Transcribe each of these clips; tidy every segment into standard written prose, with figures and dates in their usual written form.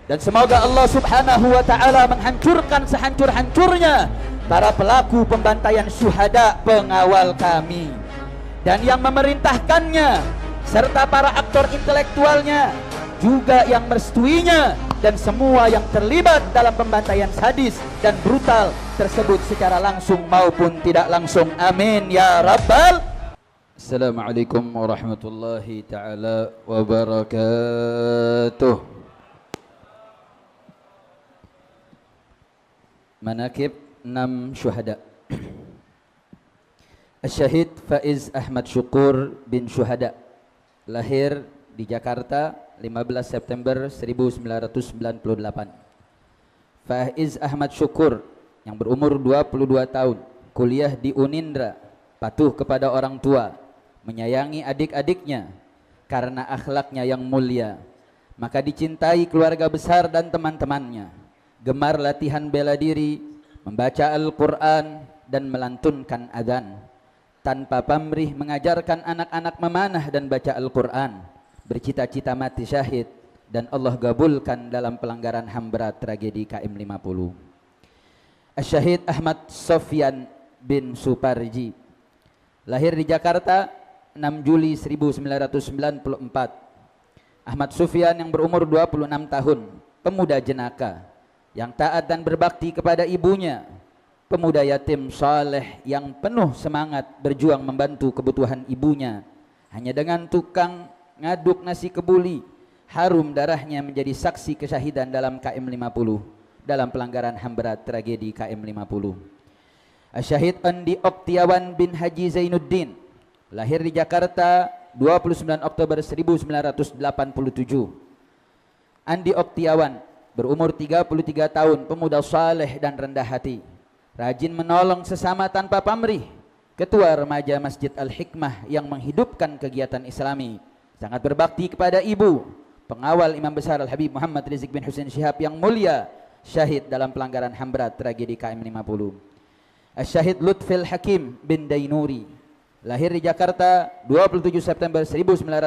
Dan semoga Allah subhanahu wa ta'ala menghancurkan sehancur-hancurnya para pelaku pembantaian syuhada pengawal kami, dan yang memerintahkannya, serta para aktor intelektualnya, juga yang merestuinya, dan semua yang terlibat dalam pembantaian sadis dan brutal tersebut secara langsung maupun tidak langsung. Amin ya rabbal. Assalamualaikum warahmatullahi ta'ala wabarakatuh. Manakib 6 syuhada. Syahid Faiz Ahmad Syukur bin Syuhada, lahir di Jakarta 15 September 1998. Faiz Ahmad Syukur yang berumur 22 tahun, kuliah di Unindra, patuh kepada orang tua, menyayangi adik-adiknya karena akhlaknya yang mulia, maka dicintai keluarga besar dan teman-temannya. Gemar latihan bela diri, membaca Al-Quran dan melantunkan adzan. Tanpa pamrih mengajarkan anak-anak memanah dan baca Al-Quran, bercita-cita mati syahid, dan Allah gabulkan dalam pelanggaran HAM berat tragedi KM 50. Syahid Ahmad Sofyan bin Suparji, lahir di Jakarta 6 Juli 1994. Ahmad Sufyan yang berumur 26 tahun, pemuda jenaka yang taat dan berbakti kepada ibunya, pemuda yatim saleh yang penuh semangat berjuang membantu kebutuhan ibunya. Hanya dengan tukang ngaduk nasi kebuli, harum darahnya menjadi saksi kesyahidan dalam KM 50, dalam pelanggaran HAM berat tragedi KM 50. Syahid Andi Oktiawan bin Haji Zainuddin, lahir di Jakarta 29 Oktober 1987. Andi Oktiawan berumur 33 tahun, pemuda saleh dan rendah hati, rajin menolong sesama tanpa pamrih, ketua remaja Masjid Al-Hikmah yang menghidupkan kegiatan Islami, sangat berbakti kepada ibu, pengawal Imam Besar Al-Habib Muhammad Rizik bin Husain Syihab yang mulia, syahid dalam pelanggaran HAM berat tragedi KM 50. Syahid Lutfil Hakim bin Dainuri, lahir di Jakarta 27 September 1996.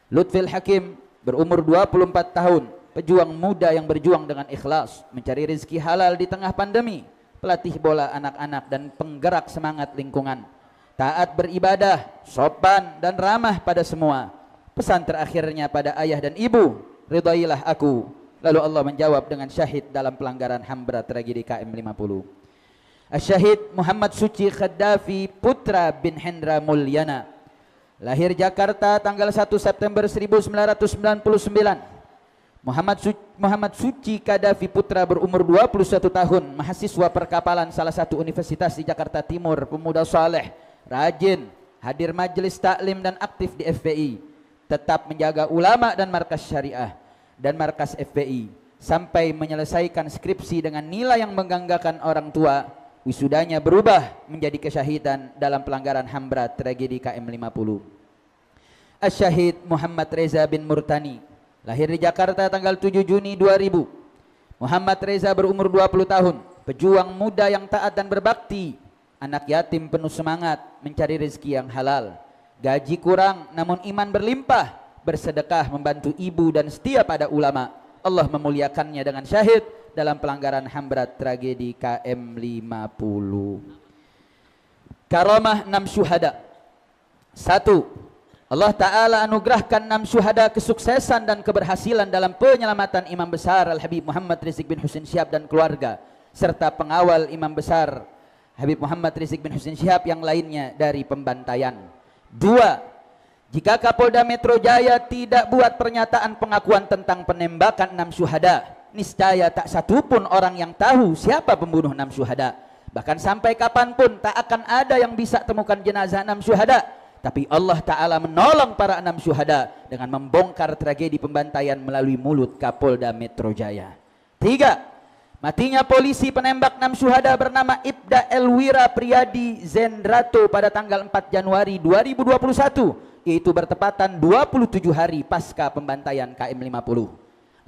Lutfil Hakim berumur 24 tahun, pejuang muda yang berjuang dengan ikhlas mencari rezeki halal di tengah pandemi, pelatih bola anak-anak dan penggerak semangat lingkungan, taat beribadah, sopan dan ramah pada semua. Pesan terakhirnya pada ayah dan ibu, ridailah aku. Lalu Allah menjawab dengan syahid dalam pelanggaran HAM berat tragedi KM 50. Syahid Muhammad Suci Khaddafi Putra bin Hendra Mulyana, lahir Jakarta tanggal 1 September 1999. Muhammad Suci Khaddafi Putra berumur 21 tahun, mahasiswa perkapalan salah satu universitas di Jakarta Timur, pemuda saleh, rajin hadir majelis taklim dan aktif di FPI, tetap menjaga ulama dan markas syariah dan markas FPI sampai menyelesaikan skripsi dengan nilai yang membanggakan orang tua. Wisudanya berubah menjadi kesyahidan dalam pelanggaran HAM berat tragedi KM 50. Syahid Muhammad Reza bin Murtani, lahir di Jakarta tanggal 7 Juni 2000. Muhammad Reza berumur 20 tahun, pejuang muda yang taat dan berbakti, anak yatim penuh semangat mencari rezeki yang halal, gaji kurang namun iman berlimpah, bersedekah membantu ibu dan setia pada ulama. Allah memuliakannya dengan syahid dalam pelanggaran HAM berat tragedi KM 50. Karamah 6 syuhada. 1. Allah Ta'ala anugerahkan 6 syuhada kesuksesan dan keberhasilan dalam penyelamatan Imam Besar Al-Habib Muhammad Rizik bin Husain Syihab dan keluarga, serta pengawal Imam Besar Habib Muhammad Rizik bin Husain Syihab yang lainnya dari pembantaian. 2. Jika Kapolda Metro Jaya tidak buat pernyataan pengakuan tentang penembakan 6 syuhada, niscaya tak satu pun orang yang tahu siapa pembunuh 6 syuhada. Bahkan sampai kapanpun tak akan ada yang bisa temukan jenazah 6 syuhada. Tapi Allah Ta'ala menolong para 6 syuhada dengan membongkar tragedi pembantaian melalui mulut Kapolda Metro Jaya. 3. Matinya polisi penembak 6 syuhada bernama Ibda Elwira Priyadi Zendrato pada tanggal 4 Januari 2021, yaitu bertepatan 27 hari pasca pembantaian KM 50.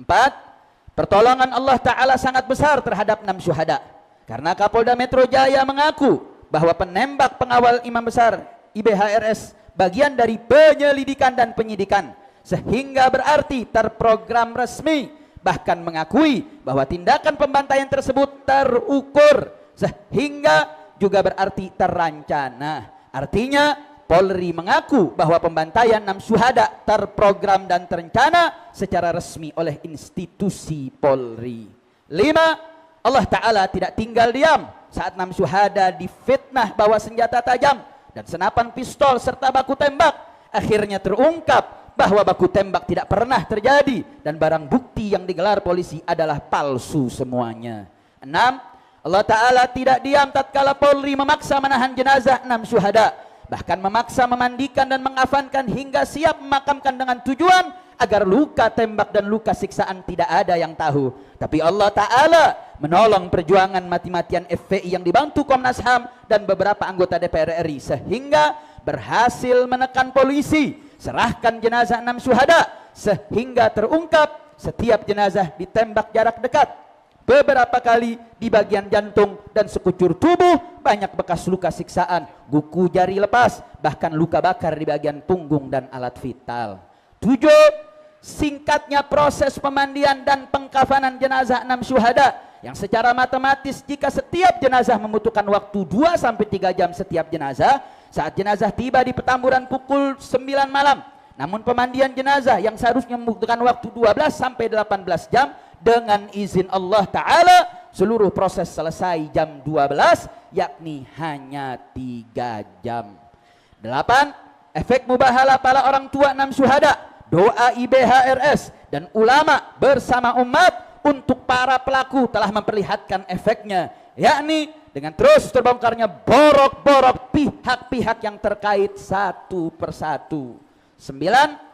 4. Pertolongan Allah Ta'ala sangat besar terhadap 6 syuhada, karena Kapolda Metro Jaya mengaku bahwa penembak pengawal Imam Besar IBHRS bagian dari penyelidikan dan penyidikan, sehingga berarti terprogram resmi, bahkan mengakui bahwa tindakan pembantaian tersebut terukur, sehingga juga berarti terancana. Artinya Polri mengaku bahwa pembantaian 6 syuhada terprogram dan terencana secara resmi oleh institusi Polri. 5. Allah Ta'ala tidak tinggal diam saat 6 syuhada difitnah bawa senjata tajam dan senapan pistol serta baku tembak. Akhirnya terungkap bahwa baku tembak tidak pernah terjadi dan barang bukti yang digelar polisi adalah palsu semuanya. 6. Allah Ta'ala tidak diam tatkala Polri memaksa menahan jenazah 6 syuhada, bahkan memaksa memandikan dan mengafankan hingga siap memakamkan dengan tujuan agar luka tembak dan luka siksaan tidak ada yang tahu. Tapi Allah Ta'ala menolong perjuangan mati-matian FPI yang dibantu Komnas HAM dan beberapa anggota DPR RI sehingga berhasil menekan polisi, serahkan jenazah 6 syuhada, sehingga terungkap setiap jenazah ditembak jarak dekat, beberapa kali di bagian jantung dan sekucur tubuh, banyak bekas luka siksaan, kuku jari lepas, bahkan luka bakar di bagian punggung dan alat vital. 7. Singkatnya proses pemandian dan pengkafanan jenazah 6 syuhada yang secara matematis jika setiap jenazah membutuhkan waktu 2-3 jam setiap jenazah, saat jenazah tiba di Petamburan pukul 9 malam, namun pemandian jenazah yang seharusnya membutuhkan waktu 12-18 jam, dengan izin Allah Ta'ala seluruh proses selesai jam 12, yakni hanya 3 jam. 8. Efek mubahala para orang tua 6 syuhada, doa IBHRS dan ulama bersama umat untuk para pelaku telah memperlihatkan efeknya, yakni dengan terus terbongkarnya borok-borok pihak-pihak yang terkait satu persatu. 9.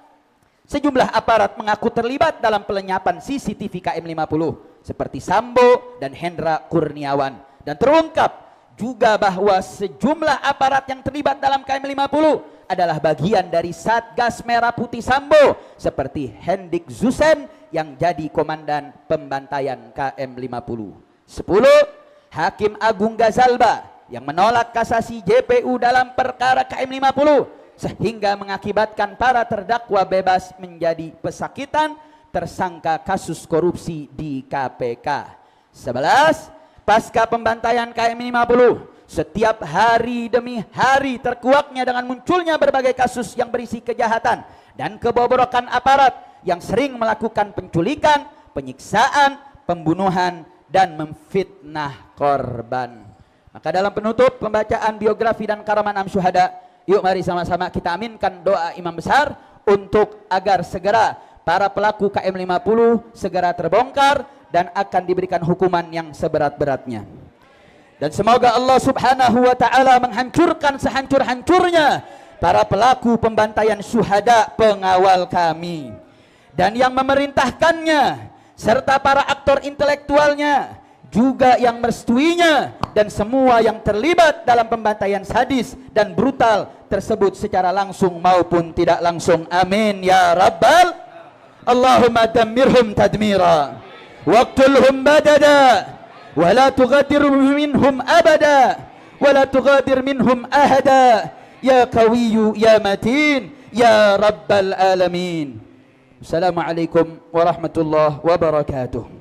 Sejumlah aparat mengaku terlibat dalam pelenyapan CCTV KM50 seperti Sambo dan Hendra Kurniawan, dan terungkap juga bahwa sejumlah aparat yang terlibat dalam KM50 adalah bagian dari Satgas Merah Putih Sambo seperti Hendik Zusen yang jadi komandan pembantaian KM50. 10. Hakim Agung Gazalba yang menolak kasasi JPU dalam perkara KM50 sehingga mengakibatkan para terdakwa bebas menjadi pesakitan tersangka kasus korupsi di KPK. 11. Pasca pembantaian KM50, setiap hari demi hari terkuaknya dengan munculnya berbagai kasus yang berisi kejahatan dan kebobrokan aparat yang sering melakukan penculikan, penyiksaan, pembunuhan, dan memfitnah korban. Maka dalam penutup pembacaan biografi dan karaman 6 syuhada, yuk mari sama-sama kita aminkan doa imam besar untuk agar segera para pelaku KM50 segera terbongkar dan akan diberikan hukuman yang seberat-beratnya. Dan semoga Allah Subhanahu wa Ta'ala menghancurkan sehancur-hancurnya para pelaku pembantaian syuhada pengawal kami dan yang memerintahkannya serta para aktor intelektualnya juga yang merestuinya dan semua yang terlibat dalam pembantaian sadis dan brutal tersebut secara langsung maupun tidak langsung. Amin ya rabbal. Allahumma dammirhum tadmira waqtulhum badada wa la tughadir minhum abada wa la tughadir minhum ahada ya qawiyyu ya matin ya rabbal alamin. Assalamualaikum warahmatullahi wabarakatuh.